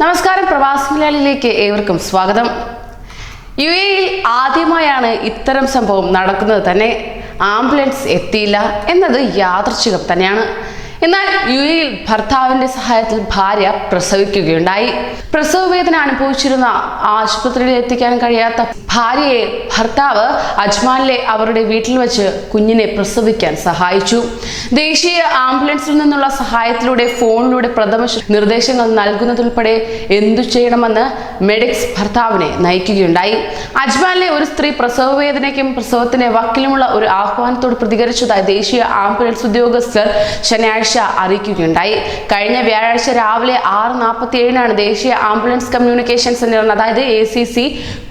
നമസ്കാരം, പ്രവാസി മലയാളിയിലേക്ക് ഏവർക്കും സ്വാഗതം. യുഎഇയിൽ ആദ്യമായാണ് ഇത്തരം സംഭവം നടക്കുന്നത് തന്നെ. ആംബുലൻസ് എത്തിയില്ല എന്നത് യാദൃച്ഛികം തന്നെയാണ്. എന്നാൽ യുഎഇയിൽ ഭർത്താവിന്റെ സഹായത്തിൽ ഭാര്യ പ്രസവിക്കുകയുണ്ടായി. പ്രസവ വേദന അനുഭവിച്ചിരുന്ന ആശുപത്രിയിൽ എത്തിക്കാൻ കഴിയാത്ത ഭാര്യയെ ഭർത്താവ് അജ്മാനിലെ അവരുടെ വീട്ടിൽ വെച്ച് കുഞ്ഞിനെ പ്രസവിക്കാൻ സഹായിച്ചു. ദേശീയ ആംബുലൻസിൽ നിന്നുള്ള സഹായത്തിലൂടെ ഫോണിലൂടെ പ്രഥമ നിർദ്ദേശങ്ങൾ നൽകുന്നതുൾപ്പെടെ എന്തു ചെയ്യണമെന്ന് മെഡിക്സ് ഭർത്താവിനെ നയിക്കുകയുണ്ടായി. അജ്മാനിലെ ഒരു സ്ത്രീ പ്രസവ വേദനയ്ക്കും പ്രസവത്തിന് വക്കിലുമുള്ള ഒരു ആഹ്വാനത്തോട് പ്രതികരിച്ചതായി ദേശീയ ആംബുലൻസ് ഉദ്യോഗസ്ഥർ ശനിയാഴ്ച അറിയിക്കുകയുണ്ടായി. കഴിഞ്ഞ വ്യാഴാഴ്ച രാവിലെ 6:47 ദേശീയ ആംബുലൻസ് കമ്മ്യൂണിക്കേഷൻ സെന്ററിന്, അതായത് ACC,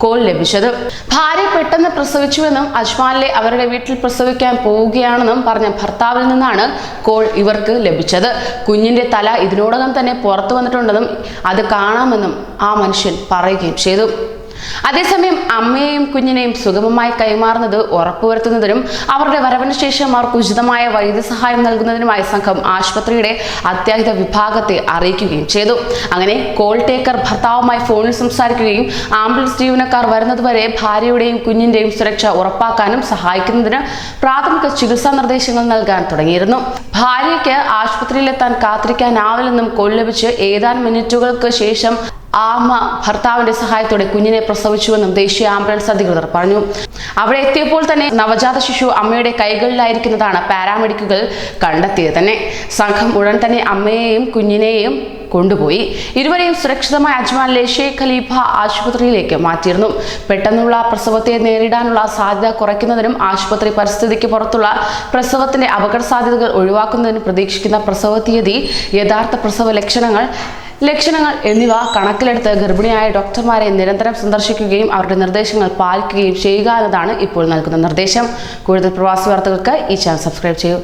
കോൾ ലഭിച്ചത്. ഭാര്യ പെട്ടെന്ന് പ്രസവിച്ചുവെന്നും അജ്മാനിലെ അവരുടെ വീട്ടിൽ പ്രസവിക്കാൻ പോവുകയാണെന്നും പറഞ്ഞ ഭർത്താവിൽ നിന്നാണ് കോൾ ഇവർക്ക് ലഭിച്ചത്. കുഞ്ഞിന്റെ തല ഇതിനോടകം തന്നെ പുറത്തു വന്നിട്ടുണ്ടെന്നും അത് കാണാമെന്നും ആ മനുഷ്യൻ പറയുകയും ചെയ്തു. അതേസമയം അമ്മയെയും കുഞ്ഞിനെയും സുഗമമായി കൈമാറുന്നത് ഉറപ്പുവരുത്തുന്നതിനും അവരുടെ വരവിന് ശേഷം അവർക്ക് ഉചിതമായ വൈദ്യസഹായം നൽകുന്നതിനുമായി സംഘം ആശുപത്രിയുടെ അത്യാഹിത വിഭാഗത്തെ അറിയിക്കുകയും ചെയ്തു. അങ്ങനെ കോൾ ടേക്കർ ഭർത്താവുമായി ഫോണിൽ സംസാരിക്കുകയും ആംബുലൻസ് ജീവനക്കാർ വരുന്നതുവരെ ഭാര്യയുടെയും കുഞ്ഞിന്റെയും സുരക്ഷ ഉറപ്പാക്കാനും സഹായിക്കുന്നതിന് പ്രാഥമിക ചികിത്സാ നിർദ്ദേശങ്ങൾ നൽകാൻ തുടങ്ങിയിരുന്നു. ഭാര്യയ്ക്ക് ആശുപത്രിയിലെത്താൻ കാത്തിരിക്കാനാവില്ലെന്നും കോൾ ലഭിച്ച് ഏതാനും മിനിറ്റുകൾക്ക് ശേഷം അമ്മ ഭർത്താവിന്റെ സഹായത്തോടെ കുഞ്ഞിനെ പ്രസവിച്ചുവെന്നും ദേശീയ ആംബുലൻസ് അധികൃതർ പറഞ്ഞു. അവിടെ എത്തിയപ്പോൾ തന്നെ നവജാത ശിശു അമ്മയുടെ കൈകളിലായിരിക്കുന്നതാണ് പാരാമെഡിക്കുകൾ കണ്ടെത്തിയത് തന്നെ. സംഘം ഉടൻ തന്നെ അമ്മയെയും കുഞ്ഞിനെയും കൊണ്ടുപോയി. ഇരുവരെയും സുരക്ഷിതമായി അജ്മാനിലെ ഷെയ്ഖ് ഖലീഫ ആശുപത്രിയിലേക്ക് മാറ്റിയിരുന്നു. പെട്ടെന്നുള്ള പ്രസവത്തെ നേരിടാനുള്ള സാധ്യത കുറയ്ക്കുന്നതിനും ആശുപത്രി പരിസ്ഥിതിക്ക് പുറത്തുള്ള പ്രസവത്തിന്റെ അപകട സാധ്യതകൾ ഒഴിവാക്കുന്നതിനും പ്രതീക്ഷിക്കുന്ന പ്രസവ തീയതി, യഥാർത്ഥ പ്രസവ ലക്ഷണങ്ങൾ എന്നിവ കണക്കിലെടുത്ത് ഗർഭിണിയായ ഡോക്ടർമാരെ നിരന്തരം സന്ദർശിക്കുകയും അവരുടെ നിർദ്ദേശങ്ങൾ പാലിക്കുകയും ചെയ്യുക എന്നതാണ് ഇപ്പോൾ നൽകുന്ന നിർദ്ദേശം. കൂടുതൽ പ്രവാസി വാർത്തകൾക്ക് ഈ ചാനൽ സബ്സ്ക്രൈബ് ചെയ്യൂ.